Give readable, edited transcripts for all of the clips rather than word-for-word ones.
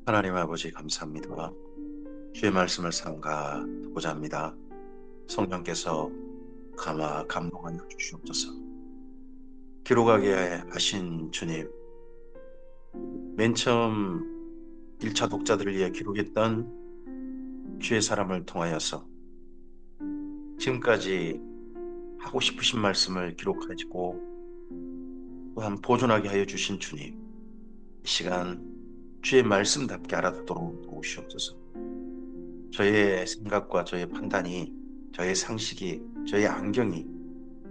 하나님 아버지 감사합니다. 주의 말씀을 삼가고자 합니다. 성령께서 감동하여 주시옵소서. 기록하게 하신 주님, 맨 처음 1차 독자들을 위해 기록했던 주의 사람을 통하여서 지금까지 하고 싶으신 말씀을 기록하시고 또한 보존하게 하여 주신 주님, 이 시간 주의 말씀답게 알아듣도록 도우시옵소서. 저의 생각과 저의 판단이, 저의 상식이, 저의 안경이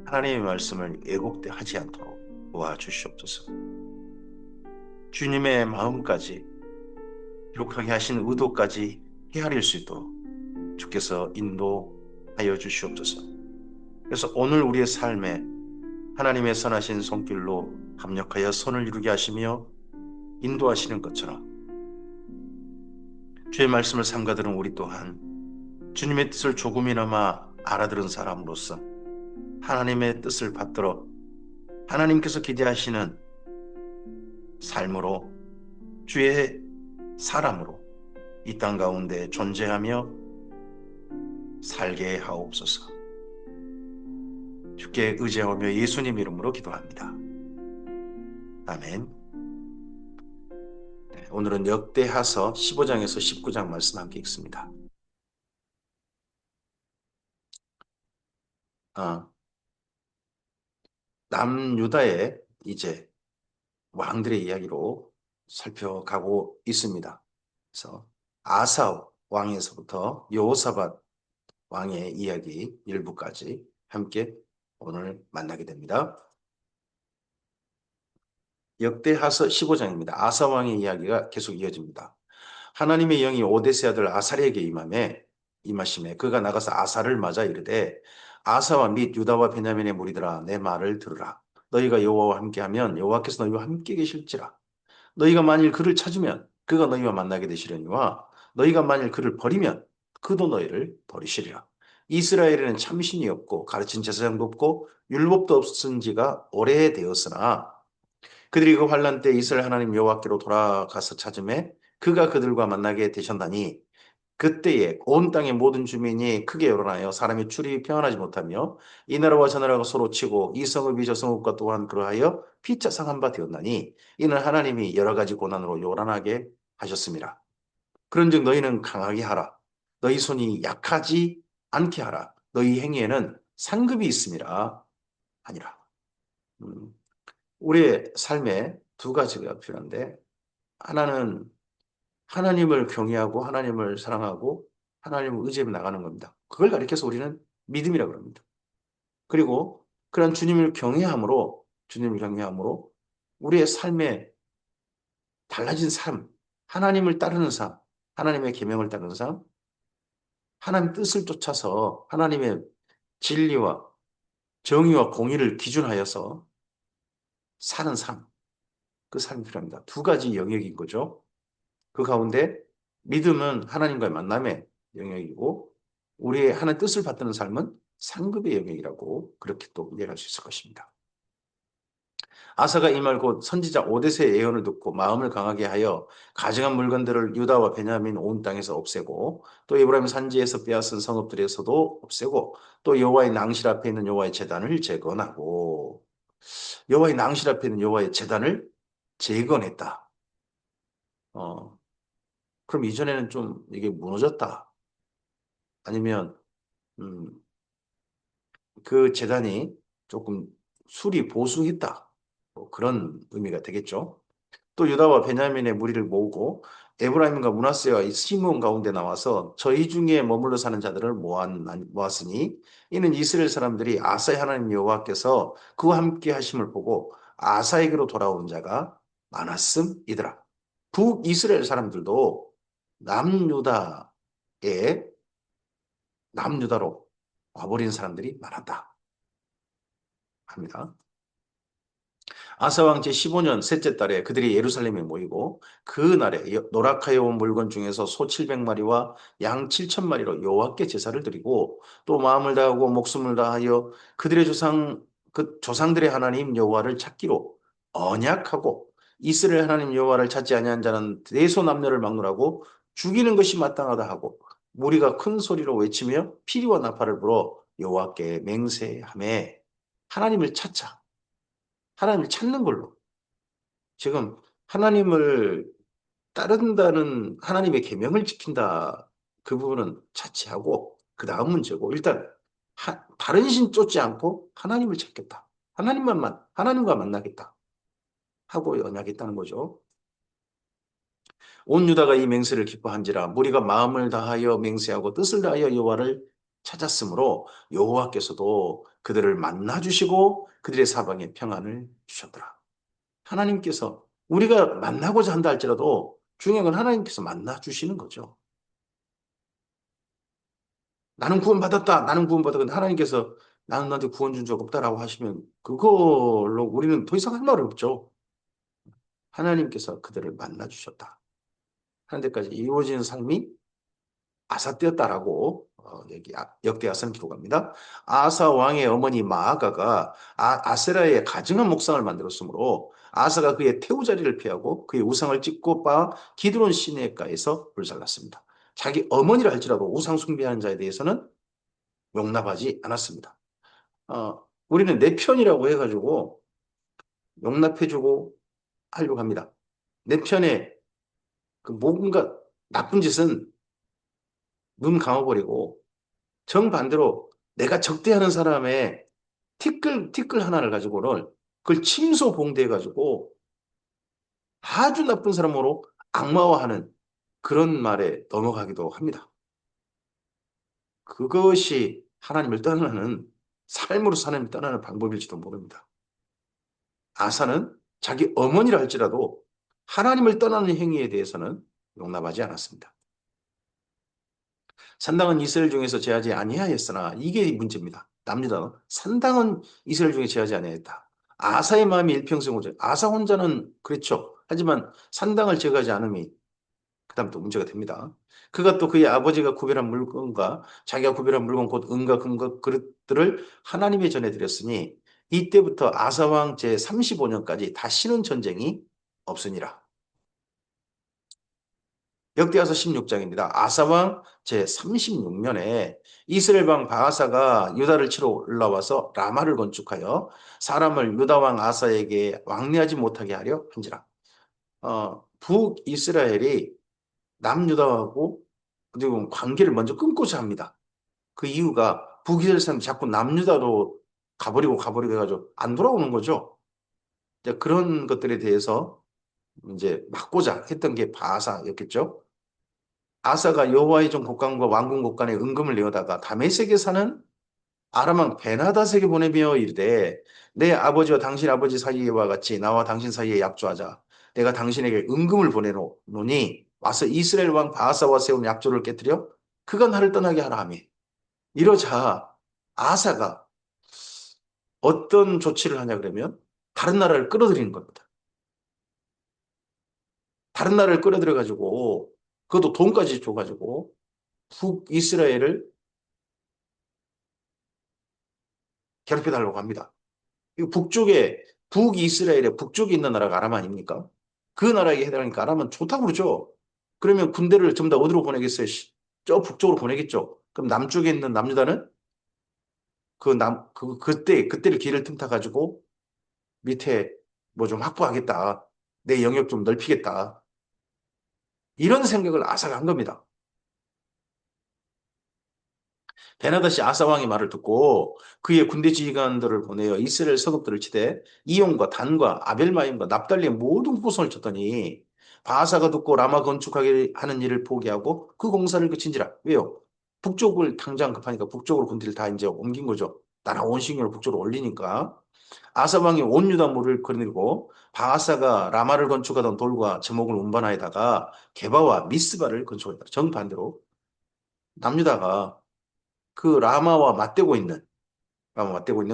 하나님의 말씀을 왜곡하지 않도록 도와주시옵소서. 주님의 마음까지 기록하게 하신 의도까지 헤아릴 수 있도록 주께서 인도하여 주시옵소서. 그래서 오늘 우리의 삶에 하나님의 선하신 손길로 합력하여 선을 이루게 하시며 인도하시는 것처럼 주의 말씀을 삼가들은 우리 또한 주님의 뜻을 조금이나마 알아들은 사람으로서 하나님의 뜻을 받들어 하나님께서 기대하시는 삶으로, 주의 사람으로 이 땅 가운데 존재하며 살게 하옵소서. 주께 의지하며 예수님 이름으로 기도합니다. 아멘. 네, 오늘은 역대하서 15장에서 19장 말씀 함께 읽습니다. 남유다의 이제 왕들의 이야기로 살펴가고 있습니다. 그래서 아사 왕에서부터 여호사밧 왕의 이야기 일부까지 함께 오늘 만나게 됩니다. 역대하서 15장입니다. 아사 왕의 이야기가 계속 이어집니다. 하나님의 영이 오데세 아들 아사랴에게 임하심에 그가 나가서 아사를 맞아 이르되 아사와 및 유다와 베냐민의 무리들아 내 말을 들으라. 너희가 여호와와 함께하면 여호와께서 너희와 함께 계실지라. 너희가 만일 그를 찾으면 그가 너희와 만나게 되시려니와 너희가 만일 그를 버리면 그도 너희를 버리시리라. 이스라엘에는 참신이 없고 가르친 제사장도 없고 율법도 없은 지가 오래되었으나 그들이 그 환란 때 이스라엘 하나님 여호와께로 돌아가서 찾음에 그가 그들과 만나게 되셨나니 그때에 온 땅의 모든 주민이 크게 열어나여 사람의 출입이 평안하지 못하며 이 나라와 저 나라가 서로 치고 이 성읍이 저 성읍과 또한 그러하여 피차 상한 바 되었나니 이는 하나님이 여러 가지 고난으로 요란하게 하셨습니다. 그런즉 너희는 강하게 하라. 너희 손이 약하지 않게 하라. 너희 행위에는 상급이 있음이라 하니라. 우리의 삶에 두 가지가 필요한데 하나는 하나님을 경외하고 하나님을 사랑하고 하나님을 의지해 나가는 겁니다. 그걸 가리켜서 우리는 믿음이라고 합니다. 그리고 그런 주님을 경외함으로 우리의 삶에 달라진 삶, 하나님을 따르는 삶, 하나님의 계명을 따르는 삶, 하나님 뜻을 쫓아서 하나님의 진리와 정의와 공의를 기준하여서 사는 삶, 그 삶이 필요합니다. 두 가지 영역인 거죠. 그 가운데 믿음은 하나님과의 만남의 영역이고 우리의 하나님 뜻을 받드는 삶은 상급의 영역이라고 그렇게 또 이해할 수 있을 것입니다. 아사가 이 말 곧 선지자 오데스의 예언을 듣고 마음을 강하게 하여 가증한 물건들을 유다와 베냐민 온 땅에서 없애고 또 에브라임 산지에서 빼앗은 성읍들에서도 없애고 또 여호와의 낭실 앞에 있는 여호와의 제단을 재건하고 여호와의 낭실 앞에 있는 여호와의 제단을 재건했다. 어, 그럼 이전에는 좀 이게 무너졌다. 아니면 음, 그 재단이 조금 수리 보수했다. 뭐 그런 의미가 되겠죠. 또 유다와 베냐민의 무리를 모으고 에브라임과 므낫세와 시므온 가운데 나와서 저희 중에 머물러 사는 자들을 모았으니 이는 이스라엘 사람들이 아사의 하나님 여호와께서 그와 함께 하심을 보고 아사에게로 돌아온 자가 많았음이더라. 북이스라엘 사람들도 남유다에 남유다로 와버린 사람들이 많았다 합니다. 아사왕 제15년 셋째 달에 그들이 예루살렘에 모이고 그 날에 노락하여 온 물건 중에서 소 700마리와 양 7,000마리로 여호와께 제사를 드리고 또 마음을 다하고 목숨을 다하여 그들의 조상들의 하나님 여호와를 찾기로 언약하고 이스라엘 하나님 여호와를 찾지 아니한 자는 내소남녀를 막론하고 죽이는 것이 마땅하다 하고 무리가 큰 소리로 외치며 피리와 나팔을 불어 여호와께 맹세하매 하나님을 찾자. 하나님을 찾는 걸로. 지금 하나님을 따른다는 하나님의 계명을 지킨다. 그 부분은 차치하고 그 다음 문제고 일단 다른 신 쫓지 않고 하나님을 찾겠다. 하나님과 만나겠다. 하고 언약했다는 거죠. 온 유다가 이 맹세를 기뻐한지라 무리가 마음을 다하여 맹세하고 뜻을 다하여 여호와를 찾았으므로 여호와께서도 그들을 만나 주시고 그들의 사방에 평안을 주셨더라. 하나님께서 우리가 만나고자 한다 할지라도 중요한 건 하나님께서 만나 주시는 거죠. 나는 구원받았다. 나는 구원받았다. 근데 하나님께서 나는 너한테 구원 준 적 없다라고 하시면 그걸로 우리는 더 이상 할 말이 없죠. 하나님께서 그들을 만나 주셨다. 하는 데까지 이루어지는 삶이 아사 때였다라고 여기 역대하서는 기록합니다. 아사 왕의 어머니 마아가가 아세라의 가증한 목상을 만들었으므로 아사가 그의 태우자리를 피하고 그의 우상을 찍고 빠 기드론 시내가에서 불살랐습니다. 자기 어머니라 할지라도 우상 숭배하는 자에 대해서는 용납하지 않았습니다. 우리는 내 편이라고 해가지고 용납해주고 하려고 합니다. 내 편에 그 뭔가 나쁜 짓은 눈 감아버리고 정반대로 내가 적대하는 사람의 티끌 하나를 가지고는 그걸 침소봉대해가지고 아주 나쁜 사람으로 악마화하는 그런 말에 넘어가기도 합니다. 그것이 하나님을 떠나는 삶으로 하나님을 떠나는 방법일지도 모릅니다. 아사는 자기 어머니라 할지라도 하나님을 떠나는 행위에 대해서는 용납하지 않았습니다. 산당은 이스라엘 중에서 제하지 아니하였으나 이게 문제입니다. 남유다는 산당은 이스라엘 중에 제하지 아니하였다. 아사의 마음이 일평생오죠. 아사 혼자는 그렇죠. 하지만 산당을 제거하지 않음이 그다음 또 문제가 됩니다. 그가 또 그의 아버지가 구별한 물건과 자기가 구별한 물건 곧 은과 금과 그릇들을 하나님의 전에 드렸으니 이때부터 아사왕 제 35년까지 다시는 전쟁이 없으니라. 역대하서 16장입니다. 아사왕 제 36년에 이스라엘 왕 바하사가 유다를 치러 올라와서 라마를 건축하여 사람을 유다 왕 아사에게 왕래하지 못하게 하려 한지라. 북이스라엘이 남유다하고 그리고 관계를 먼저 끊고자 합니다. 그 이유가 북이스라엘 사람이 자꾸 남유다로 가버리고 해가지고 안 돌아오는 거죠. 그런 것들에 대해서 이제 막고자 했던 게 바하사였겠죠. 아사가 여호와의 종 곡간과 왕궁 곡간에 은금을 내어다가 다메섹에 사는 아람왕 베나닷에게 보내며 이르되 내 아버지와 당신 아버지 사이와 같이 나와 당신 사이에 약조하자. 내가 당신에게 은금을 보내노니 와서 이스라엘 왕 바하사와 세운 약조를 깨뜨려 그가 나를 떠나게 하라 하며 이러자 아사가 어떤 조치를 하냐 그러면 다른 나라를 끌어들이는 겁니다. 다른 나라를 끌어들여 가지고 그것도 돈까지 줘가지고 북이스라엘을 괴롭혀달라고 합니다. 북쪽에 북이스라엘의 북쪽에 있는 나라가 아람 아닙니까? 그 나라에게 해당하니까 아람은 좋다고 그러죠. 그러면 군대를 전부 다 어디로 보내겠어요? 저 북쪽으로 보내겠죠. 그럼 남쪽에 있는 남유다는 그때를 길을 틈타 가지고 밑에 뭐 좀 확보하겠다. 내 영역 좀 넓히겠다. 이런 생각을 아사가 한 겁니다. 베나다시 아사 왕의 말을 듣고 그의 군대 지휘관들을 보내어 이스라엘 서급들을 치되 이용과 단과 아벨마임과 납달리의 모든 후손을 쳤더니 바사가 듣고 라마 건축하게 하는 일을 포기하고 그 공사를 그친지라. 왜요? 북쪽을 당장 급하니까 북쪽으로 군대를 다 이제 옮긴 거죠. 나라 온 신경을 북쪽으로 올리니까 아사 왕이 온 유다 무를 거느리고 바사가 라마를 건축하던 돌과 제목을 운반하에다가 게바와 미스바를 건축했다. 정반대로 남유다가 그 라마와 맞대고 있는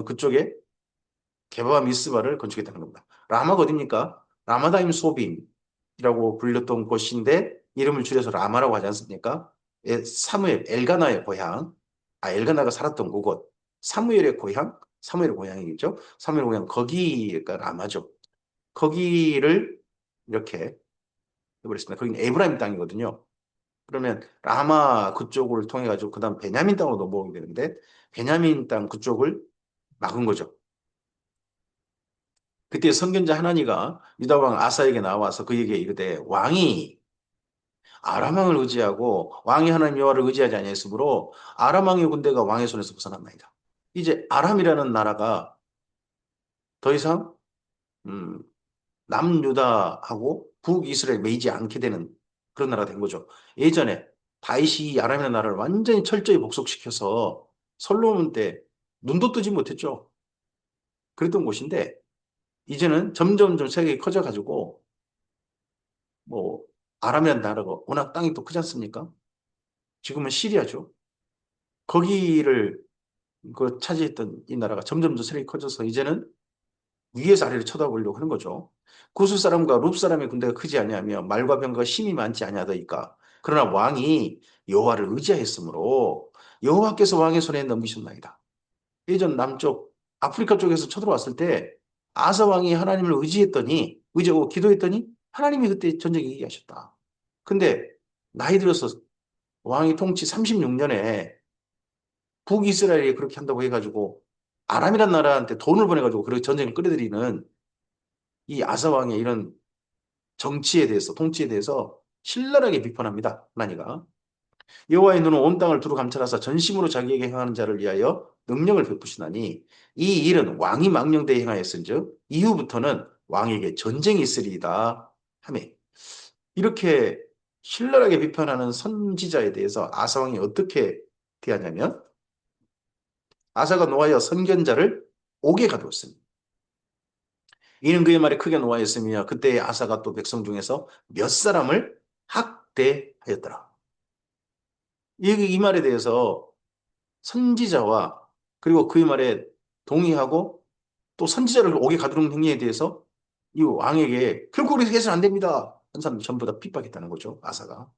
그쪽에 게바와 미스바를 건축했다는 겁니다. 라마가 어딥니까? 라마다임 소빔이라고 불렸던 곳인데 이름을 줄여서 라마라고 하지 않습니까? 사무엘, 엘가나의 고향, 엘가나가 살았던 그곳, 사무엘의 고향이겠죠? 사무엘의 고향, 거기가 라마죠. 거기를 이렇게 해버렸습니다. 거기는 에브라임 땅이거든요. 그러면 라마 그쪽을 통해 가지고 그다음 베냐민 땅으로 넘어오게 되는데 베냐민 땅 그쪽을 막은 거죠. 그때 선견자 하나니가 유다 왕 아사에게 나와서 그에게 이르되 왕이 아람 왕을 의지하고 왕이 하나님 여호와를 의지하지 아니했으므로 아람 왕의 군대가 왕의 손에서 벗어났나이다. 이제 아람이라는 나라가 더 이상 음, 남유다하고 북이스라엘 매이지 않게 되는 그런 나라가 된 거죠. 예전에 다윗이 아람이라는 나라를 완전히 철저히 복속시켜서 솔로몬 때 눈도 뜨지 못했죠. 그랬던 곳인데 이제는 점점점 세력이 커져가지고 뭐 아람이라는 나라가 워낙 땅이 또 크지 않습니까? 지금은 시리아죠. 거기를 그 차지했던 이 나라가 점점 더 세력이 커져서 이제는 위에서 아래를 쳐다보려고 하는 거죠. 구스 사람과 룹 사람의 군대가 크지 아니하며 말과 병과 힘이 많지 아니하더이까. 그러나 왕이 여호와를 의지하였으므로 여호와께서 왕의 손에 넘기셨나이다. 예전 남쪽 아프리카 쪽에서 쳐들어왔을 때 아사 왕이 하나님을 의지하고 기도했더니 하나님이 그때 전쟁 이기하셨다. 근데 나이 들어서 왕이 통치 36년에 북이스라엘이 그렇게 한다고 해가지고 아람이란 나라한테 돈을 보내가지고 그렇게 전쟁을 끌어들이는 이 아사 왕의 이런 정치에 대해서 통치에 대해서 신랄하게 비판합니다. 하나니가 여호와의 눈은 온 땅을 두루 감찰하사 전심으로 자기에게 행하는 자를 위하여 능력을 베푸시나니 이 일은 왕이 망령되이 행하였은즉 이후부터는 왕에게 전쟁이 있으리이다 하며 이렇게 신랄하게 비판하는 선지자에 대해서 아사 왕이 어떻게 대하냐면 아사가 노하여 선견자를 옥에 가두었습니다. 이는 그의 말에 크게 노하였으며 그때 아사가 또 백성 중에서 몇 사람을 학대하였더라. 이 말에 대해서 선지자와 그리고 그의 말에 동의하고 또 선지자를 옥에 가두는 행위에 대해서 이 왕에게 결코 그렇게 해서는 안 됩니다. 한 사람들 전부 다 핍박했다는 거죠. 아사가.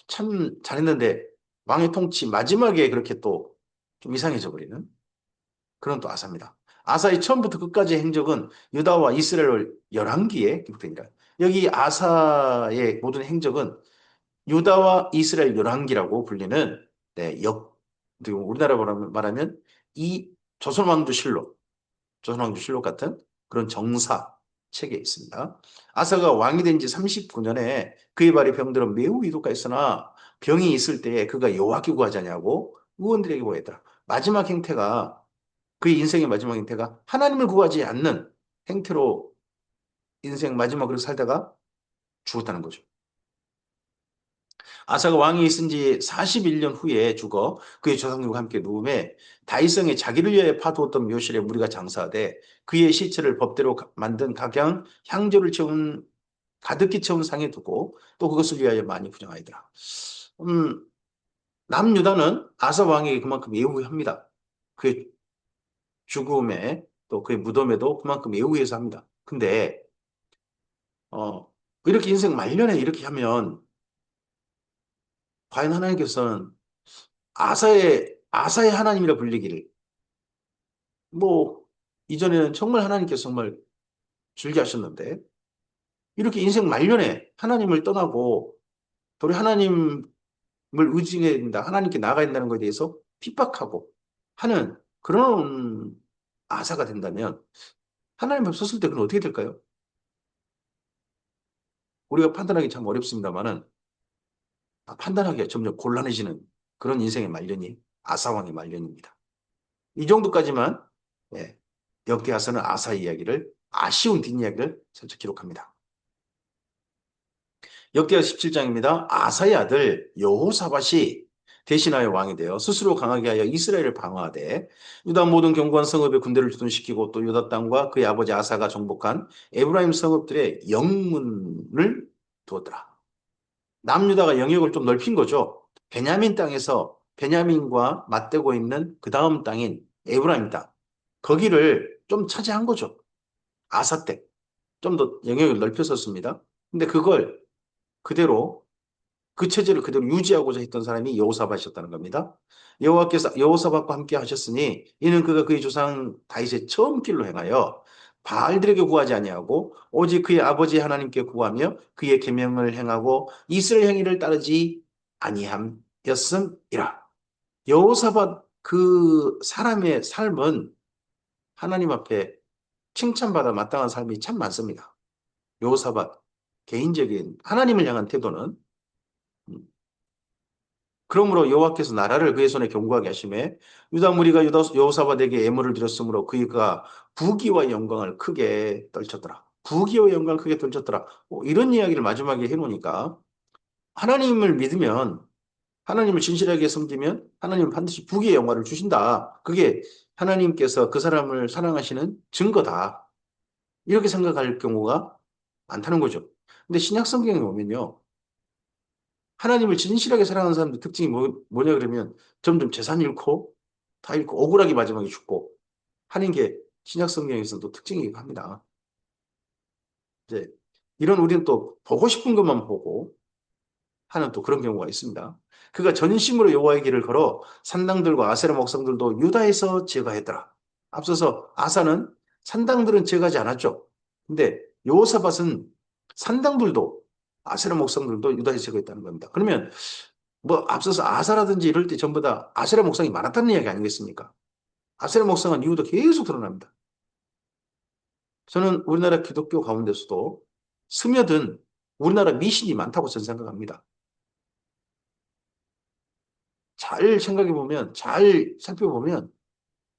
참 잘했는데 왕의 통치 마지막에 그렇게 또 좀 이상해져 버리는 그런 또 아사입니다. 아사의 처음부터 끝까지의 행적은 유다와 이스라엘 열왕기에 기록됩니다. 여기 아사의 모든 행적은 유다와 이스라엘 열왕기라고 불리는 네, 우리나라로 말하면 이 조선왕조 실록 같은 그런 정사 책에 있습니다. 아사가 왕이 된 지 39년에 그의 발이 병들어 매우 이독하였으나 병이 있을 때에 그가 여호와께 구하자냐고 의원들에게 구했더라. 마지막 행태가 그의 인생의 마지막 행태가 하나님을 구하지 않는 행태로 인생 마지막으로 살다가 죽었다는 거죠. 아사가 왕이 있은 지 41년 후에 죽어 그의 조상들과 함께 누움에 다윗성에 자기를 위해 파두었던 묘실에 무리가 장사하되 그의 시체를 법대로 만든 각양 향조를 가득히 채운 상에 두고 또 그것을 위하여 많이 부정하더라. 음, 남유다는 아사 왕에게 그만큼 예우합니다. 그의 죽음에 또 그의 무덤에도 그만큼 예우해서 합니다. 근데 어, 이렇게 인생 말년에 이렇게 하면 과연 하나님께서는 아사의 하나님이라 불리기를 뭐 이전에는 정말 하나님께서 정말 즐겨하셨는데 이렇게 인생 말년에 하나님을 떠나고 우리 하나님을 의지해야 된다. 하나님께 나가야 된다는 것에 대해서 핍박하고 하는 그런 아사가 된다면 하나님 앞에 섰을 때 그건 어떻게 될까요? 우리가 판단하기 참 어렵습니다만은 판단하기가 점점 곤란해지는 그런 인생의 말년이 아사왕의 말년입니다. 이 정도까지만 예, 역대하서는 아사 이야기를 아쉬운 뒷이야기를 살짝 기록합니다. 역대하 17장입니다. 아사의 아들 여호사밧이 대신하여 왕이 되어 스스로 강하게 하여 이스라엘을 방어하되 유다 모든 견고한 성읍에 군대를 주둔시키고 또 유다 땅과 그의 아버지 아사가 정복한 에브라임 성읍들의 영문을 두었더라. 남유다가 영역을 좀 넓힌 거죠. 베냐민 땅에서 베냐민과 맞대고 있는 그 다음 땅인 에브라임 땅. 거기를 좀 차지한 거죠. 아사 때. 좀 더 영역을 넓혔었습니다. 근데 그걸 그대로 그 체제를 그대로 유지하고자 했던 사람이 여호사밧이었다는 겁니다. 여호와께서 여호사밧과 함께 하셨으니 이는 그가 그의 조상 다윗의 처음 길로 행하여 바알들에게 구하지 아니하고 오직 그의 아버지 하나님께 구하며 그의 계명을 행하고 이스라엘 행위를 따르지 아니함이었음이라. 여호사밧 그 사람의 삶은 하나님 앞에 칭찬받아 마땅한 삶이 참 많습니다. 여호사밧 개인적인 하나님을 향한 태도는 음, 그러므로 여호와께서 나라를 그의 손에 견고하게 하심에 유다 무리가 여호사밧에게 예물을 드렸으므로 그가 부귀와 영광을 크게 떨쳤더라. 부귀와 영광을 크게 떨쳤더라. 이런 이야기를 마지막에 해놓으니까 하나님을 믿으면 하나님을 진실하게 섬기면 하나님은 반드시 부귀의 영광을 주신다. 그게 하나님께서 그 사람을 사랑하시는 증거다. 이렇게 생각할 경우가 많다는 거죠. 근데 신약 성경에 보면요. 하나님을 진실하게 사랑하는 사람들 특징이 뭐냐 그러면 점점 재산 잃고 다 잃고 억울하게 마지막에 죽고 하는 게 신약 성경에서도 특징이기도 합니다. 이제 이런 우리는 또 보고 싶은 것만 보고 하는 또 그런 경우가 있습니다. 그가 전심으로 여호와의 길을 걸어 산당들과 아세라 목상들도 유다에서 제거했더라. 앞서서 아사는 산당들은 제거하지 않았죠. 근데 여호사밧은 산당들도 아세라 목상들도 유다에서 제거했다는 겁니다. 그러면 뭐 앞서서 아사라든지 이럴 때 전부 다 아세라 목상이 많았다는 이야기 아니겠습니까? 아세라 목상은 이유도 계속 드러납니다. 저는 우리나라 기독교 가운데서도 스며든 우리나라 미신이 많다고 저는 생각합니다. 잘 생각해 보면, 잘 살펴보면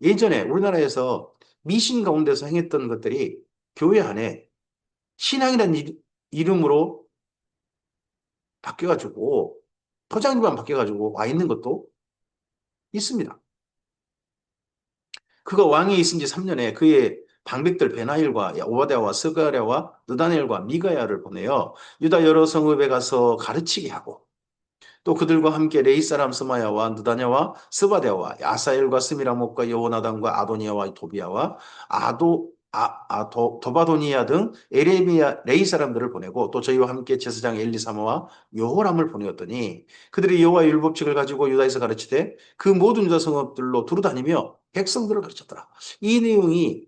예전에 우리나라에서 미신 가운데서 행했던 것들이 교회 안에 신앙이라는 이름으로 바뀌어가지고 포장지만 바뀌어가지고 와 있는 것도 있습니다. 그가 왕에 있은 지 3년에 그의 방백들 베나일과 오바댜와 스가랴와 느다넬과 미가야를 보내어 유다 여러 성읍에 가서 가르치게 하고 또 그들과 함께 레이 사람 스마야와 느다냐와 스바데와 야사엘과 스미라목과 여호나단과 아도니아와 도비아와 도바도니아 등 에레미야 레이 사람들을 보내고 또 저희와 함께 제사장 엘리사마와 여호람을 보내었더니 그들이 여호와의 율법칙을 가지고 유다에서 가르치되 그 모든 유다 성읍들로 두루다니며 백성들을 가르쳤더라. 이 내용이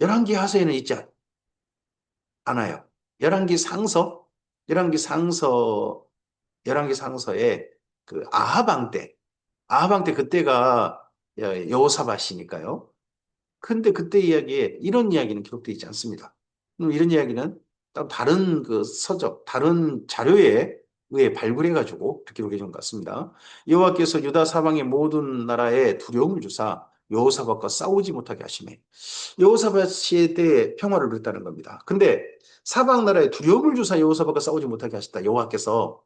열왕기 하서에는 있지 않아요. 열왕기 상서, 열왕기 상서 열왕기 상서에 그 아하방 때 그때가 여호사밧이니까요. 근데 그때 이야기에 이런 이야기는 기록되어 있지 않습니다. 이런 이야기는 따로 다른 그 서적, 다른 자료에 의해 발굴해가지고 기록해 준 것 같습니다. 여호와께서 유다 사방의 모든 나라에 두려움을 주사 여호사밧과 싸우지 못하게 하시매 여호사밧에 대해 평화를 누렸다는 겁니다. 근데 사방 나라에 두려움을 주사 여호사밧과 싸우지 못하게 하셨다. 여호와께서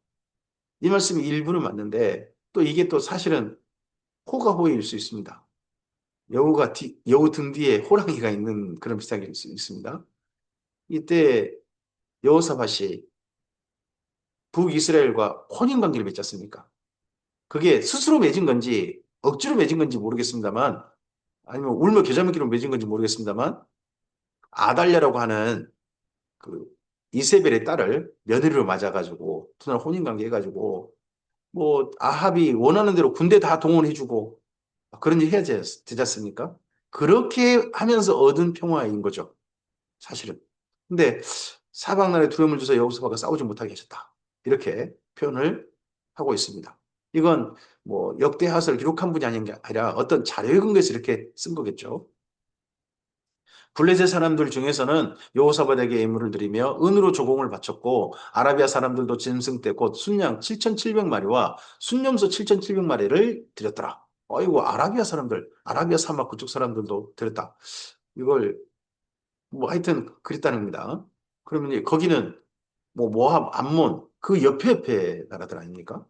이 말씀이 일부는 맞는데 또 이게 또 사실은 호가 호일 수 있습니다. 여우 등 뒤에 호랑이가 있는 그런 비슷하게 수 있습니다. 이때 여호사밧이 북이스라엘과 혼인 관계를 맺지 않습니까? 그게 스스로 맺은 건지 억지로 맺은 건지 모르겠습니다만 아니면 울며 겨자 먹기로 맺은 건지 모르겠습니다만 아달랴라고 하는 그 이세벨의 딸을 며느리로 맞아가지고 둘 혼인 관계 해가지고 뭐 아합이 원하는 대로 군대 다 동원해주고 그런 일 해야 되지 않습니까? 그렇게 하면서 얻은 평화인 거죠. 사실은. 근데 사방나라에 두려움을 줘서 여호수아가 싸우지 못하게 하셨다. 이렇게 표현을 하고 있습니다. 이건 뭐 역대하서를 기록한 분이 아닌 게 아니라 어떤 자료에 근거해서 이렇게 쓴 거겠죠. 블레셋 사람들 중에서는 여호사밧에게 예물을 드리며 은으로 조공을 바쳤고 아라비아 사람들도 짐승 떼 곧 순양 7,700마리와 순념소 7,700마리를 드렸더라. 어이구 아라비아 사람들, 아라비아 사막 그쪽 사람들도 드렸다. 이걸 뭐 하여튼 그랬다는 겁니다. 그러면 이제 거기는 뭐 모압, 암몬 그 옆에 나라들 아닙니까?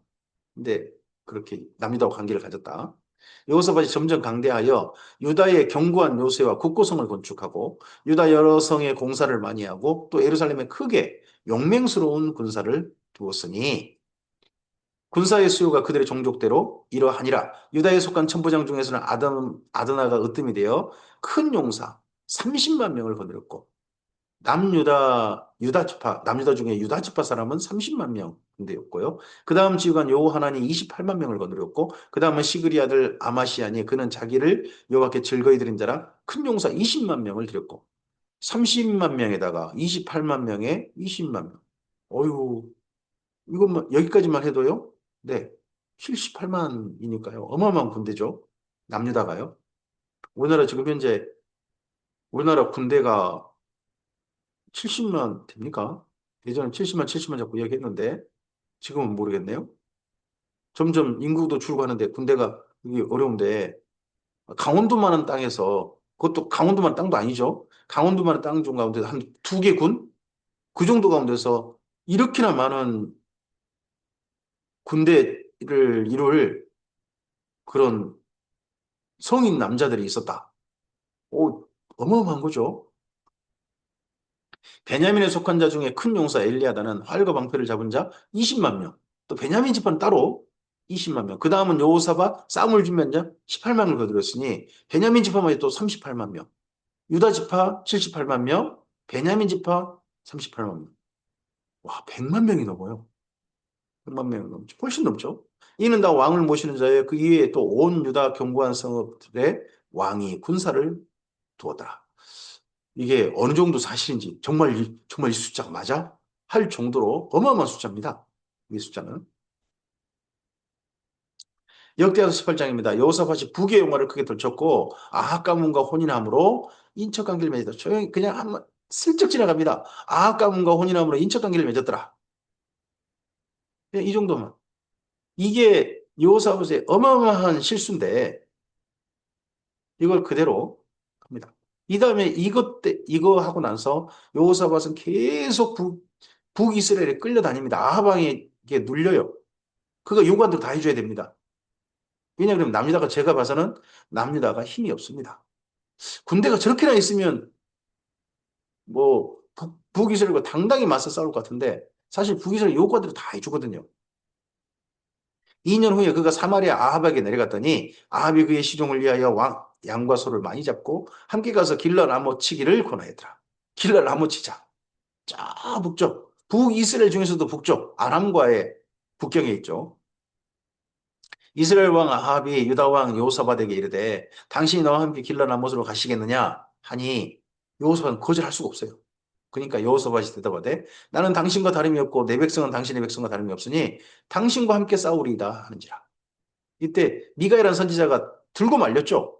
근데 그렇게 남유다와 관계를 가졌다. 여호사밧이 점점 강대하여 유다의 견고한 요새와 국고성을 건축하고 유다 여러 성의 공사를 많이 하고 또 예루살렘에 크게 용맹스러운 군사를 두었으니 군사의 수요가 그들의 종족대로 이러하니라. 유다에 속한 천부장 중에서는 아드나가 으뜸이 되어 큰 용사 30만 명을 거느렸고 남유다 중에 유다 지파 사람은 30만 명인데였고요. 그 다음 지휘관 여호하나니 28만 명을 거느렸고, 그 다음은 시그리 아들 아마시아니 그는 자기를 여호와께 즐거이 드린 자라 큰 용사 20만 명을 드렸고, 30만 명에다가 28만 명에 20만 명. 어휴, 이것만, 여기까지만 해도요? 네. 78만이니까요. 어마어마한 군대죠. 남유다가요. 우리나라 지금 현재, 우리나라 군대가 70만 됩니까? 예전에 70만, 70만 자꾸 이야기했는데, 지금은 모르겠네요. 점점 인구도 줄고 하는데, 군대가 이게 어려운데, 강원도만한 땅에서, 그것도 강원도만 땅도 아니죠. 강원도만한 땅 중 가운데 한 두 개 군? 그 정도 가운데서 이렇게나 많은 군대를 이룰 그런 성인 남자들이 있었다. 오, 어마어마한 거죠. 베냐민에 속한 자 중에 큰 용사 엘리야다는 활과 방패를 잡은 자 20만 명. 또 베냐민 지파는 따로 20만 명. 그 다음은 여호사밧 싸움을 준비한 자 18만을 거두었으니 베냐민 지파만 또 38만 명. 유다 지파 78만 명. 베냐민 지파 38만 명. 와, 100만 명이 넘어요. 100만 명이 넘죠. 훨씬 넘죠. 이는 다 왕을 모시는 자에 그 이외에 또 온 유다 견고한 성읍들의 왕이 군사를 두었더라. 이게 어느 정도 사실인지 정말 이 숫자가 맞아? 할 정도로 어마어마한 숫자입니다. 이 숫자는. 역대하서 18장입니다. 여호사밧이 북의 영화를 크게 들쳤고 아합 가문과 혼인함으로 인척 관계를 맺었다. 조용히 그냥 한번 슬쩍 지나갑니다. 아합 가문과 혼인함으로 인척 관계를 맺었더라. 그냥 이 정도만. 이게 여호사밧의 어마어마한 실수인데 이걸 그대로 합니다. 이 다음에 이거 하고 나서 여호사밧은 계속 북이스라엘에 끌려다닙니다. 아하방에게 눌려요. 그거 요구한 대로 다 해줘야 됩니다. 왜냐하면 남유다가 제가 봐서는 남유다가 힘이 없습니다. 군대가 저렇게나 있으면 뭐 북이스라엘과 당당히 맞서 싸울 것 같은데 사실 북이스라엘 요구한 대로 다 해주거든요. 2년 후에 그가 사마리아 아합에게 내려갔더니 아합이 그의 시종을 위하여 양과 소를 많이 잡고 함께 가서 길라 나무 치기를 권하였더라. 길라 나무 치자. 저 북쪽, 북이스라엘 중에서도 북쪽, 아람과의 국경에 있죠. 이스라엘 왕 아합이 유다 왕 여호사밧에게 이르되 당신이 나와 함께 길라 나못으로 가시겠느냐 하니 여호사밧은 거절할 수가 없어요. 그러니까 여호사밧이 대답하되 나는 당신과 다름이 없고 내 백성은 당신의 백성과 다름이 없으니 당신과 함께 싸우리이다 하는지라. 이때 미가이라는 선지자가 들고 말렸죠.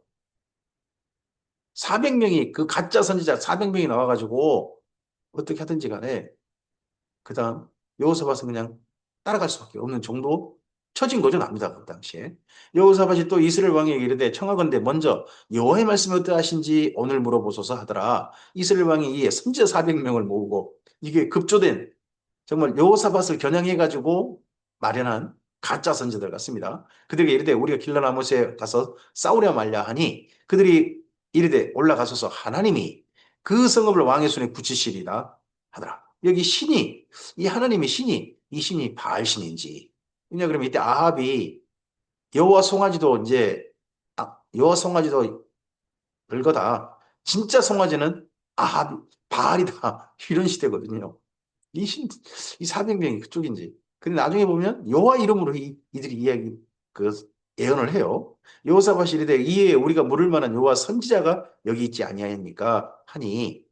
400명이 그 가짜 선지자 400명이 나와가지고 어떻게 하든지 간에 그 다음 여호사밧은 그냥 따라갈 수밖에 없는 정도 처진 거죠 납니다 그 당시에. 여호사밧이 또 이스라엘 왕에게 이르되 청하건대 먼저 여호와의 말씀이 어떠하신지 오늘 물어보소서 하더라. 이스라엘 왕이 이에 선지자 400명을 모으고 이게 급조된 정말 여호사밧을 겨냥해가지고 마련한 가짜 선지자들 같습니다. 그들에게 이르되 우리가 길라나못에 가서 싸우려 말려 하니 그들이 이르되 올라가소서 하나님이 그 성읍을 왕의 손에 붙이시리라 하더라. 여기 신이 이 하나님의 신이 이 신이 바알 신인지 왜냐 그러면 이때 아합이 여호와 송아지도 이제 여호와 송아지도 별거다. 진짜 송아지는 아합 바알이다. 이런 시대거든요. 이 신, 이 400명이 그쪽인지. 근데 나중에 보면 여호와 이름으로 이들이 이야기, 그, 예언을 해요. 여호사밧이 이르되 이에 우리가 물을 만한 여호와 선지자가 여기 있지 아니하니까 하니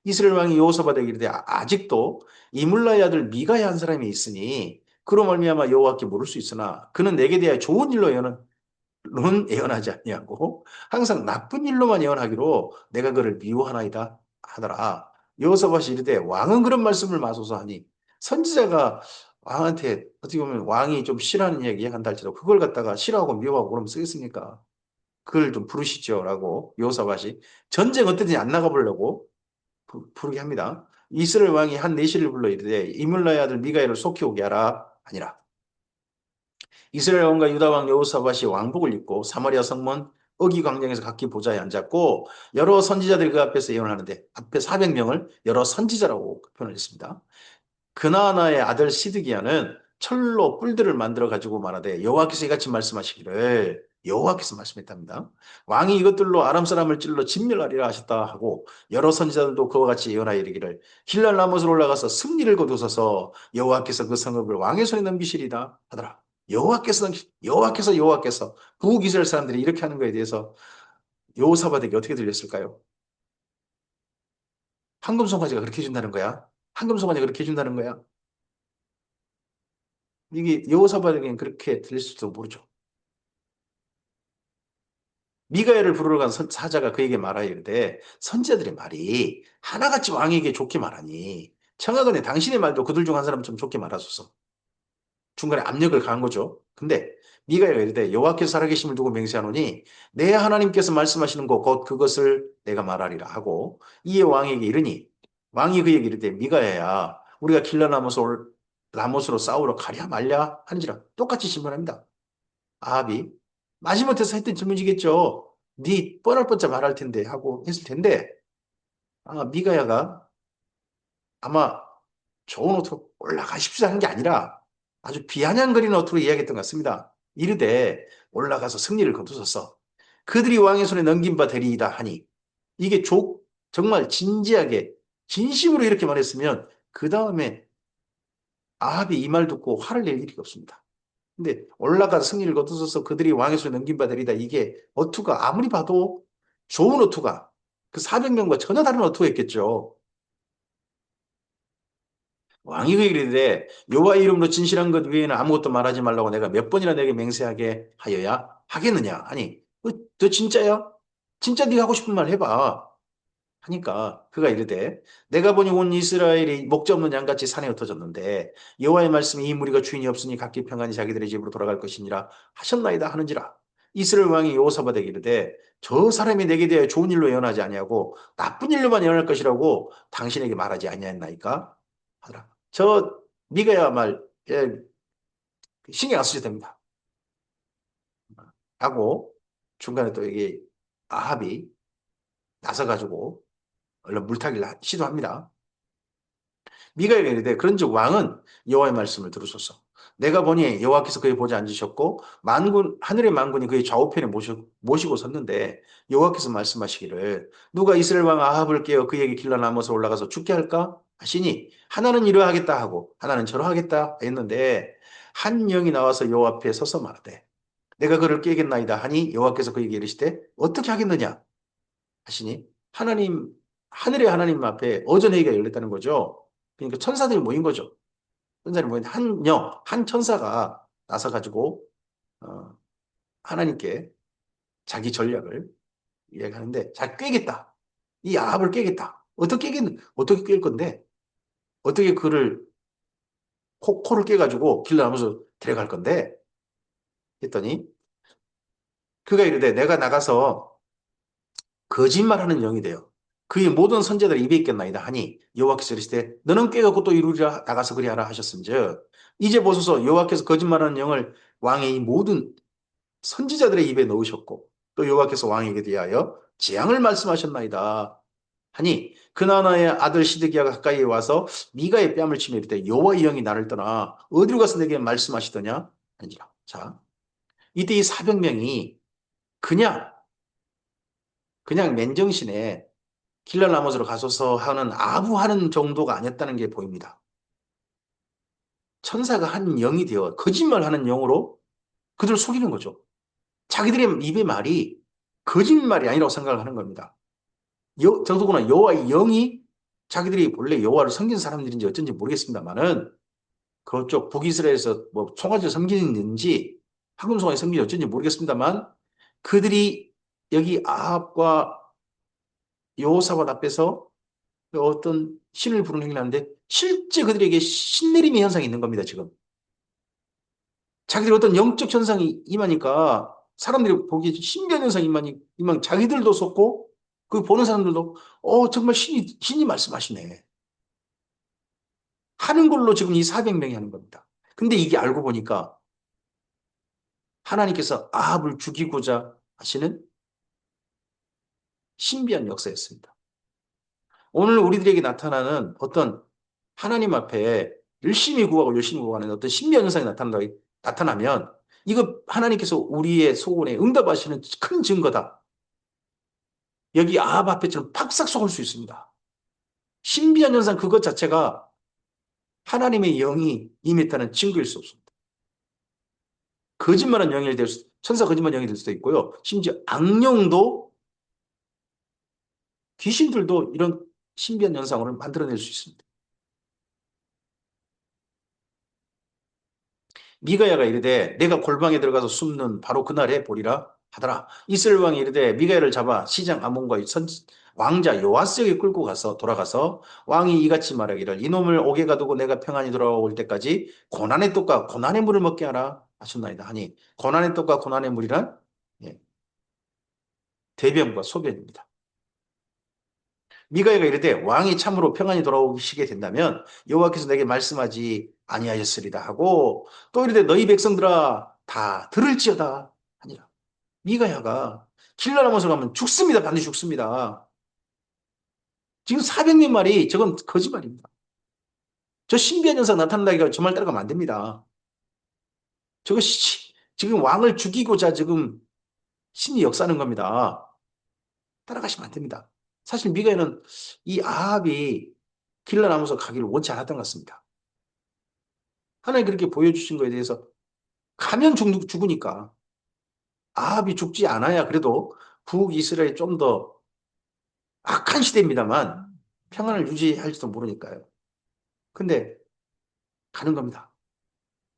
이스라엘 왕이 여호사밧에게 이르되 아직도 이물라의 아들 미가의 한 사람이 있으니 그로 말미암아 여호와께 물을 수 있으나 그는 내게 대하여 좋은 일로 론 예언하지 아니하고 항상 나쁜 일로만 예언하기로 내가 그를 미워하나이다 하더라. 여호사밧이 이르되 왕은 그런 말씀을 마소서 하니 선지자가 왕한테 어떻게 보면 왕이 좀 싫어하는 얘기 한다 할지라도 그걸 갖다가 싫어하고 미워하고 그러면 쓰겠습니까? 그걸 좀 부르시죠라고 여호사밧이 전쟁 어떻게든지 안 나가보려고 부르게 합니다. 이스라엘 왕이 한 내시를 불러 이르되 이물라의 아들 미가엘을 속히 오게 하라 아니라 이스라엘 왕과 유다 왕 여호사밧이 왕복을 입고 사마리아 성문 어기 광장에서 각기 보좌에 앉았고 여러 선지자들이 그 앞에서 예언을 하는데 앞에 400명을 여러 선지자라고 표현을 했습니다. 그나나의 아들 시드기야는 철로 뿔들을 만들어 가지고 말하되 여호와께서 이같이 말씀하시기를 여호와께서 말씀했답니다. 왕이 이것들로 아람 사람을 찔러 진멸하리라 하셨다 하고 여러 선지자들도 그와 같이 예언하여 이르기를 길랄 라못으로 올라가서 승리를 거두소서 여호와께서 그 성읍을 왕의 손에 넘기시리다 하더라. 여호와께서 북이스라엘 사람들이 이렇게 하는 거에 대해서 여호사밧에게 어떻게 들렸을까요? 황금송아지가 그렇게 해준다는 거야. 황금송아지가 그렇게 해준다는 거야. 이게 여호사밧에게는 그렇게 들릴 수도 모르죠. 미가엘을 부르러 간 사자가 그에게 말하여 이르되 선지자들의 말이 하나같이 왕에게 좋게 말하니 청하건대 당신의 말도 그들 중 한 사람 좀 좋게 말하소서. 중간에 압력을 가한 거죠. 근데 미가야가 이르되 여호와께서 살아계심을 두고 맹세하노니 내 하나님께서 말씀하시는 것 곧 그것을 내가 말하리라 하고 이에 왕에게 이르니 왕이 그에게 이르되 미가야야 우리가 길라나못으로 라못으로 싸우러 가랴 말랴 하는지라 똑같이 질문합니다. 아합이 마지못해서 했던 질문이겠죠. 네 뻔할 뻔짜 말할 텐데 하고 했을 텐데 미가야가 아마 좋은 옷으로 올라가십시오 하는 게 아니라 아주 비아냥거리는 옷으로 이야기했던 것 같습니다. 이르되 올라가서 승리를 거두소서. 그들이 왕의 손에 넘긴 바 되리이다 하니 이게 정말 진지하게 진심으로 이렇게 말했으면 그 다음에 아합이 이 말 듣고 화를 낼 일이 없습니다. 근데 올라가서 승리를 거두소서 그들이 왕의 손에 넘긴 바 되리이다. 이게 어투가 아무리 봐도 좋은 어투가 그 400명과 전혀 다른 어투였겠죠. 왕이 그 이르되 여호와의 이름으로 진실한 것 외에는 아무것도 말하지 말라고 내가 몇 번이나 내게 맹세하게 하여야 하겠느냐 하니 너 진짜야? 진짜 네가 하고 싶은 말 해봐 하니까 그가 이르되 내가 보니 온 이스라엘이 목자 없는 양같이 산에 흩어졌는데 여호와의 말씀이 이 무리가 주인이 없으니 각기 평안히 자기들의 집으로 돌아갈 것이니라 하셨나이다 하는지라 이스라엘 왕이 여호사밧에게 이르되 저 사람이 내게 대하여 좋은 일로 예언하지 아니하고 나쁜 일로만 예언할 것이라고 당신에게 말하지 아니하였나이까 하더라. 저 미가야 말 예, 신경 안 쓰셔도 됩니다. 하고 중간에 또 이게 아합이 나서가지고 얼른 물타기를 시도합니다. 미가에게 이르되 그런즉 왕은 여호와의 말씀을 들으소서. 내가 보니 여호와께서 그의 보좌에 앉으셨고 만군 하늘의 만군이 그의 좌우편에 모시고 섰는데 여호와께서 말씀하시기를 누가 이스라엘 왕 아합을 깨어 그에게 길러 남아서 올라가서 죽게 할까 하시니 하나는 이러하겠다 하고 하나는 저러하겠다 했는데 한 영이 나와서 여호와 앞에 서서 말하되 내가 그를 깨겠나이다 하니 여호와께서 그에게 이르시되 어떻게 하겠느냐 하시니 하늘의 하나님 앞에 어전회의가 열렸다는 거죠. 그러니까 천사들이 모인 거죠. 천사들이 모인 한 천사가 나서가지고 어, 하나님께 자기 전략을 이야기하는데 자 꿰겠다. 이 아합을 깨겠다. 어떻게 깰 건데 어떻게 그를 코를 깨가지고 길러나무서 데려갈 건데 했더니 그가 이르되 내가 나가서 거짓말하는 영이 되어 그의 모든 선제들을 입에 있겠나이다 하니 여호와께서 이르시되 너는 깨갖고 또 이루리라 나가서 그리하라 하셨은즉 이제 보소서 여호와께서 거짓말하는 영을 왕의 이 모든 선지자들의 입에 넣으셨고 또 여호와께서 왕에게 대하여 재앙을 말씀하셨나이다 하니 그나나의 아들 시드기야가 가까이 와서 미가의 뺨을 치며 이르되 여호와의 영이 나를 떠나 어디로 가서 내게 말씀하시더냐 하니라. 자 이때 이 400명이 그냥 맨정신에 길랄라못으로 가소서 하는 아부하는 정도가 아니었다는 게 보입니다. 천사가 한 영이 되어 거짓말하는 영으로 그들을 속이는 거죠. 자기들의 입의 말이 거짓말이 아니라고 생각을 하는 겁니다. 더더구나 여호와의 영이 자기들이 원래 여호와를 섬기는 사람들인지 어쩐지 모르겠습니다만은 그쪽 북이스라엘에서 뭐 송아지를 섬기는지 황금송아지 섬기는지 어쩐지 모르겠습니다만 그들이 여기 아합과 여호사밧 앞에서 어떤 신을 부르는 행위를 하는데 실제 그들에게 신내림의 현상이 있는 겁니다, 지금. 자기들이 어떤 영적 현상이 임하니까 사람들이 보기에 신비한 현상이 임하니 자기들도 속고 그 보는 사람들도 정말 신이 말씀하시네. 하는 걸로 지금 이 400명이 하는 겁니다. 근데 이게 알고 보니까 하나님께서 아합을 죽이고자 하시는 신비한 역사였습니다. 오늘 우리들에게 나타나는 어떤 하나님 앞에 열심히 구하고 열심히 구하는 어떤 신비한 현상이 나타나면 이거 하나님께서 우리의 소원에 응답하시는 큰 증거다. 여기 아합 앞에처럼 팍싹 속을 수 있습니다. 신비한 현상 그것 자체가 하나님의 영이 임했다는 증거일 수 없습니다. 거짓말한 영이 천사 거짓말 영이 될 수도 있고요. 심지어 악령도 귀신들도 이런 신비한 현상을 만들어낼 수 있습니다. 미가야가 이르되 내가 골방에 들어가서 숨는 바로 그날에 보리라 하더라. 이스라엘 왕이 이르되 미가야를 잡아 시장 아몬과의 왕자 요아스에게 끌고 가서 돌아가서 왕이 이같이 말하기를 이놈을 옥에 가두고 내가 평안히 돌아올 때까지 고난의 떡과 고난의 물을 먹게 하라 하셨나이다 하니 고난의 떡과 고난의 물이란 예, 대변과 소변입니다. 미가야가 이르되 왕이 참으로 평안히 돌아오시게 된다면 여호와께서 내게 말씀하지 아니하셨으리다 하고 또 이르되 너희 백성들아 다 들을지어다 하니라. 미가야가 길라라모서 가면 죽습니다. 반드시 죽습니다. 지금 400년 말이 저건 거짓말입니다. 저 신비한 현상 나타난다기가 저 말 따라가면 안 됩니다. 저거 지금 왕을 죽이고자 지금 신이 역사하는 겁니다. 따라가시면 안 됩니다. 사실 미가야는 이 아합이 길라나무서 가기를 원치 않았던 것 같습니다. 하나님 그렇게 보여주신 거에 대해서 가면 죽으니까 아합이 죽지 않아야 그래도 북이스라엘이 좀 더 악한 시대입니다만 평안을 유지할지도 모르니까요. 근데 가는 겁니다.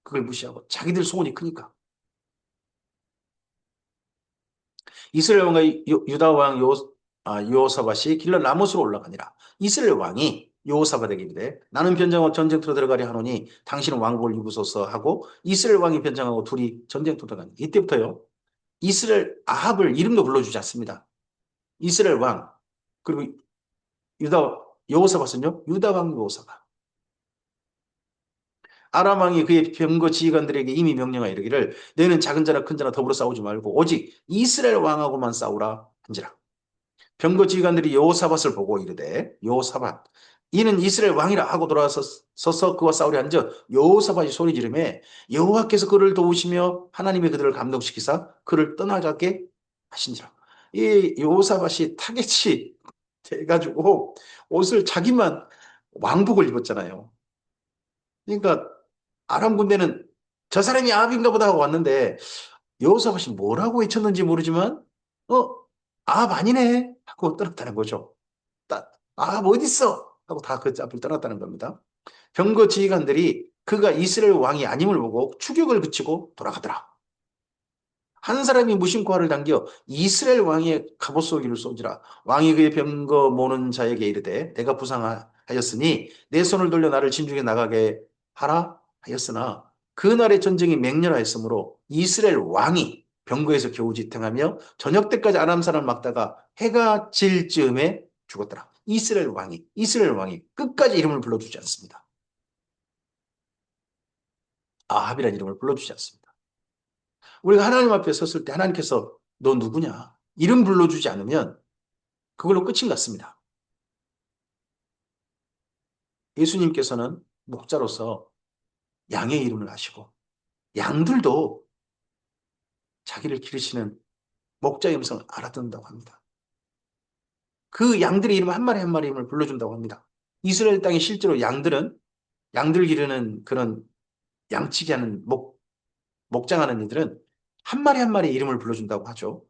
그걸 무시하고 자기들 소원이 크니까. 이스라엘 왕과 유다 왕 요사밭이 길러 라못으로 올라가니라. 이스라엘 왕이 여호사밧에게 이르되 나는 변장하고 전쟁터로 들어가려 하노니 당신은 왕복을 입으소서 하고 이스라엘 왕이 변장하고 둘이 전쟁터로 들어가니 이때부터요. 이스라엘 아합을 이름도 불러주지 않습니다. 이스라엘 왕 그리고 유다 여호사밧은요. 유다 왕 여호사밧. 아람 왕이 그의 병거 지휘관들에게 이미 명령하여 이르기를 너희는 작은 자나 큰 자나 더불어 싸우지 말고 오직 이스라엘 왕하고만 싸우라 한지라. 병거 지휘관들이 여호사밧을 보고 이르되 여호사밧 이는 이스라엘 왕이라 하고 돌아서서 그와 싸우려 한즉 여호사밧이 소리 지르매 여호와께서 그를 도우시며 하나님이 그들을 감동시키사 그를 떠나가게 하신지라. 이 여호사밧이 타겟이 돼가지고 옷을 자기만 왕복을 입었잖아요. 그러니까 아람 군대는 저 사람이 아합인가 보다 하고 왔는데 여호사밧이 뭐라고 외쳤는지 모르지만 어 아합 아니네 하고 떠났다는 거죠. 아합 어딨어 하고 다 그 앞을 떠났다는 겁니다. 병거 지휘관들이 그가 이스라엘 왕이 아님을 보고 추격을 그치고 돌아가더라. 한 사람이 무심코 활을 당겨 이스라엘 왕의 갑옷 속이를 쏘지라. 왕이 그의 병거 모는 자에게 이르되 내가 부상하였으니 내 손을 돌려 나를 진중에 나가게 하라 하였으나 그날의 전쟁이 맹렬하였으므로 이스라엘 왕이 병거에서 겨우 지탱하며 저녁 때까지 아람 사람을 막다가 해가 질 즈음에 죽었더라. 이스라엘 왕이 끝까지 이름을 불러주지 않습니다. 아합이라는 이름을 불러주지 않습니다. 우리가 하나님 앞에 섰을 때 하나님께서 너 누구냐? 이름 불러주지 않으면 그걸로 끝인 것 같습니다. 예수님께서는 목자로서 양의 이름을 아시고 양들도 자기를 기르시는 목자의 음성을 알아듣는다고 합니다. 그 양들의 이름 한 마리 한 마리 이름을 불러준다고 합니다. 이스라엘 땅에 실제로 양들 기르는 그런 양치기 하는 목장하는 이들은 한 마리 한 마리 이름을 불러준다고 하죠.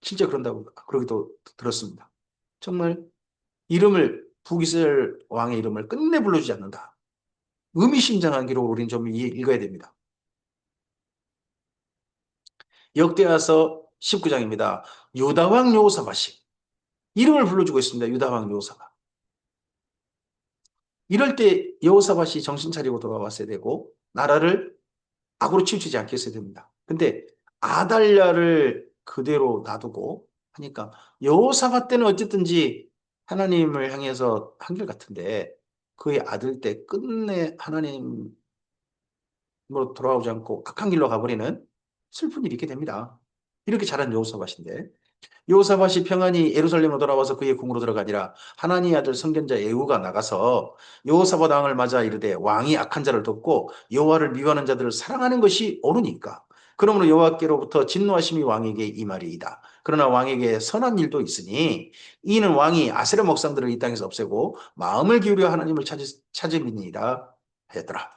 진짜 그러기도 들었습니다. 정말 북이스라엘 왕의 이름을 끝내 불러주지 않는다. 의미심장한 기록을 우리는 좀 읽어야 됩니다. 역대하서 19장입니다. 유다왕 여호사밧이 이름을 불러주고 있습니다. 유다왕 여호사밧. 이럴 때 여호사밧이 정신 차리고 돌아왔어야 되고 나라를 악으로 치우치지 않게 했어야 됩니다. 근데 아달랴를 그대로 놔두고 하니까 여호사밧 때는 어쨌든지 하나님을 향해서 한결같은데 그의 아들 때 끝내 하나님으로 돌아오지 않고 악한 길로 가버리는 슬픈 일이 있게 됩니다. 이렇게 자란 여호사밧인데 여호사밧이 평안히 예루살렘으로 돌아와서 그의 궁으로 들어가니라 하나님의 아들 선견자 예후가 나가서 여호사밧 왕을 맞아 이르되 왕이 악한 자를 돕고 여호와를 미워하는 자들을 사랑하는 것이 옳으니까 그러므로 여호와께로부터 진노하심이 왕에게 임하리이다. 그러나 왕에게 선한 일도 있으니 이는 왕이 아세라 목상들을 이 땅에서 없애고 마음을 기울여 하나님을 찾음이니이다 하였더라.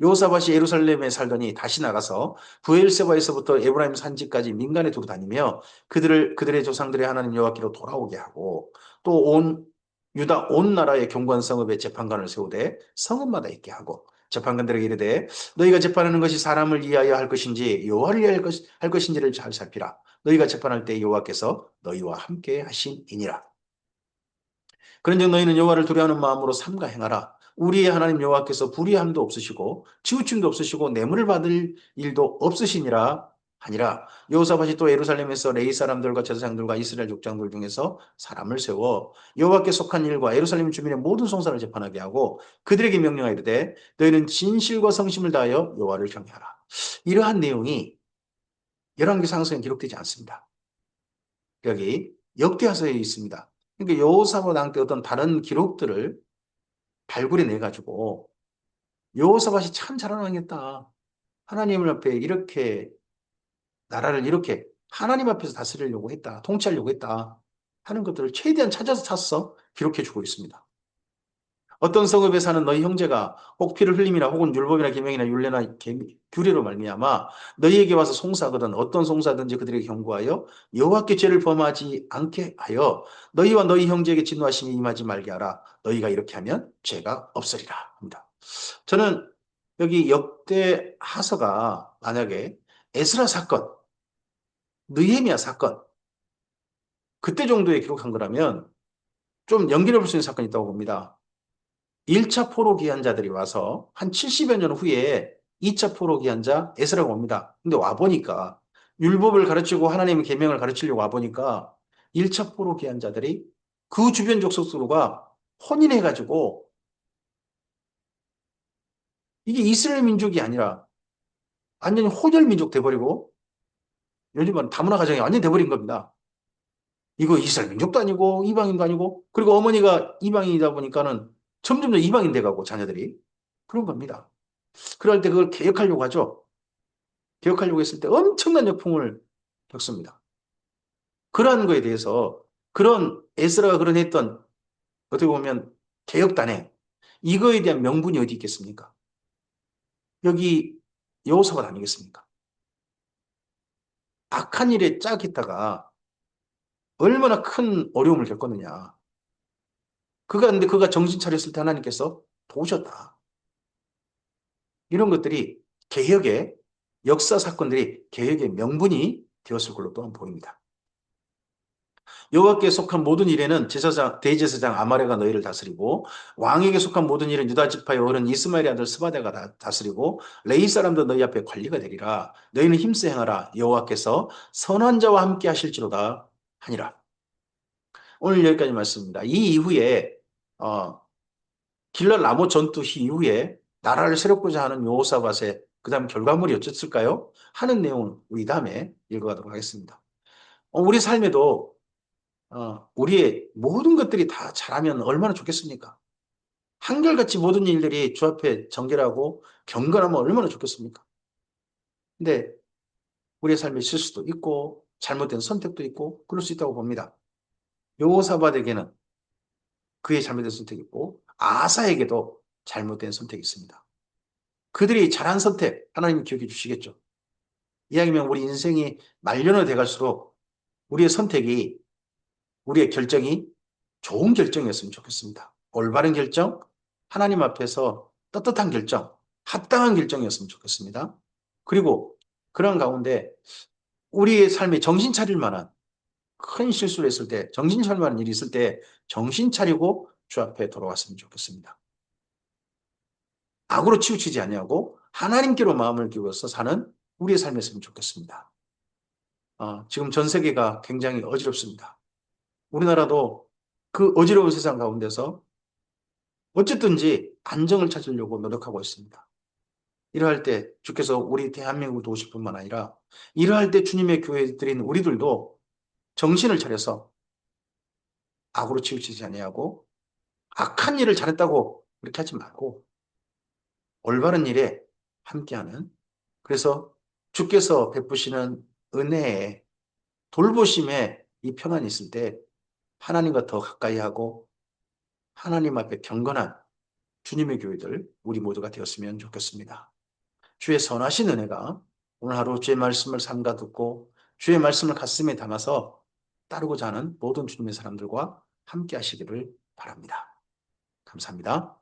여호사밧이 예루살렘에 살더니 다시 나가서 부엘세바에서부터 에브라임 산지까지 민간에 두루 다니며 그들의 조상들의 하나님 여호와께로 돌아오게 하고 또 온 유다 온 나라의 경관 성읍에 재판관을 세우되 성읍마다 있게 하고 재판관들에게 이르되 너희가 재판하는 것이 사람을 위하여 할 것인지 여호와를 위하여 할 것인지를 잘 살피라. 너희가 재판할 때 여호와께서 너희와 함께 하심이니라. 그런즉 너희는 여호와를 두려워하는 마음으로 삼가 행하라. 우리의 하나님 여호와께서 불의함도 없으시고 치우침도 없으시고 뇌물을 받을 일도 없으시니라 하니라. 여호사밧이 또 예루살렘에서 레위 사람들과 제사장들과 이스라엘 족장들 중에서 사람을 세워 여호와께 속한 일과 예루살렘 주민의 모든 송사를 재판하게 하고 그들에게 명령하여 이르되 너희는 진실과 성심을 다하여 여호와를 경외하라. 이러한 내용이 열왕기상서에 기록되지 않습니다. 여기 역대하서에 있습니다. 그러니까 여호사밧 왕 때 어떤 다른 기록들을 발굴해내 가지고 여호사밧이 참 잘한 왕이었다. 하나님을 앞에 이렇게 나라를 이렇게 하나님 앞에서 다스리려고 했다. 통치하려고 했다. 하는 것들을 최대한 찾아서 찾아서 기록해 주고 있습니다. 어떤 성읍에 사는 너희 형제가 혹 피를 흘림이나 혹은 율법이나 계명이나 율례나 규례로 말미암아 너희에게 와서 송사하거든 어떤 송사든지 그들에게 경고하여 여호와께 죄를 범하지 않게 하여 너희와 너희 형제에게 진노하심이 임하지 말게 하라. 너희가 이렇게 하면 죄가 없으리라 합니다. 저는 여기 역대 하서가 만약에 에스라 사건, 느헤미야 사건 그때 정도에 기록한 거라면 좀 연결해 볼 수 있는 사건이 있다고 봅니다. 1차 포로 기한자들이 와서 한 70여 년 후에 2차 포로 기한자 에스라가 옵니다. 근데 와보니까 율법을 가르치고 하나님의 계명을 가르치려고 와보니까 1차 포로 기한자들이 그 주변 족속들과 혼인해가지고 이게 이스라엘 민족이 아니라 완전히 혼혈 민족 돼버리고 요즘 은 다문화 가정이 완전히 돼버린 겁니다. 이거 이스라엘 민족도 아니고 이방인도 아니고 그리고 어머니가 이방인이다 보니까는 점점 더 이방인 돼가고 자녀들이 그런 겁니다. 그럴 때 그걸 개혁하려고 하죠. 개혁하려고 했을 때 엄청난 역풍을 겪습니다. 그러한 거에 대해서 그런 에스라가 그런 했던 어떻게 보면 개혁단에 이거에 대한 명분이 어디 있겠습니까? 여기 여호사밧 아니겠습니까? 악한 일에 짝있다가 얼마나 큰 어려움을 겪었느냐. 근데 그가 정신 차렸을 때 하나님께서 도우셨다. 이런 것들이 개혁의 역사 사건들이 개혁의 명분이 되었을 걸로 또한 보입니다. 여호와께 속한 모든 일에는 제사장 대제사장 아마레가 너희를 다스리고 왕에게 속한 모든 일은 유다 지파의 어른 이스마엘의 아들 스바데가 다스리고 레위 사람도 너희 앞에 관리가 되리라. 너희는 힘써 행하라. 여호와께서 선한 자와 함께 하실지로다 하니라. 오늘 여기까지 말씀입니다. 이 이후에 어, 길랄 라모 전투 이후에 나라를 세우고자 하는 여호사밧의 그다음 결과물이 어땠을까요? 하는 내용을 이 다음에 읽어가도록 하겠습니다. 우리 삶에도 우리의 모든 것들이 다 잘하면 얼마나 좋겠습니까? 한결같이 모든 일들이 주 앞에 정결하고 경건하면 얼마나 좋겠습니까? 근데 우리의 삶에 실수도 있고 잘못된 선택도 있고 그럴 수 있다고 봅니다. 여호사밧에게는 그의 잘못된 선택이 있고 아사에게도 잘못된 선택이 있습니다. 그들이 잘한 선택 하나님이 기억해 주시겠죠. 이야기면 우리 인생이 말년을 돼갈수록 우리의 선택이 우리의 결정이 좋은 결정이었으면 좋겠습니다. 올바른 결정, 하나님 앞에서 떳떳한 결정, 합당한 결정이었으면 좋겠습니다. 그리고 그런 가운데 우리의 삶에 정신 차릴 만한 큰 실수를 했을 때, 정신 차릴 만한 일이 있을 때 정신 차리고 주 앞에 돌아왔으면 좋겠습니다. 악으로 치우치지 아니하고 하나님께로 마음을 기울여서 사는 우리의 삶이었으면 좋겠습니다. 지금 전 세계가 굉장히 어지럽습니다. 우리나라도 그 어지러운 세상 가운데서 어쨌든지 안정을 찾으려고 노력하고 있습니다. 이러할 때 주께서 우리 대한민국 도시뿐만 아니라 이러할 때 주님의 교회들인 우리들도 정신을 차려서 악으로 치우치지 아니하고 악한 일을 잘했다고 그렇게 하지 말고 올바른 일에 함께하는 그래서 주께서 베푸시는 은혜에 돌보심에 이 평안이 있을 때 하나님과 더 가까이 하고 하나님 앞에 경건한 주님의 교회들 우리 모두가 되었으면 좋겠습니다. 주의 선하신 은혜가 오늘 하루 주의 말씀을 삼가 듣고 주의 말씀을 가슴에 담아서 따르고자 하는 모든 주님의 사람들과 함께 하시기를 바랍니다. 감사합니다.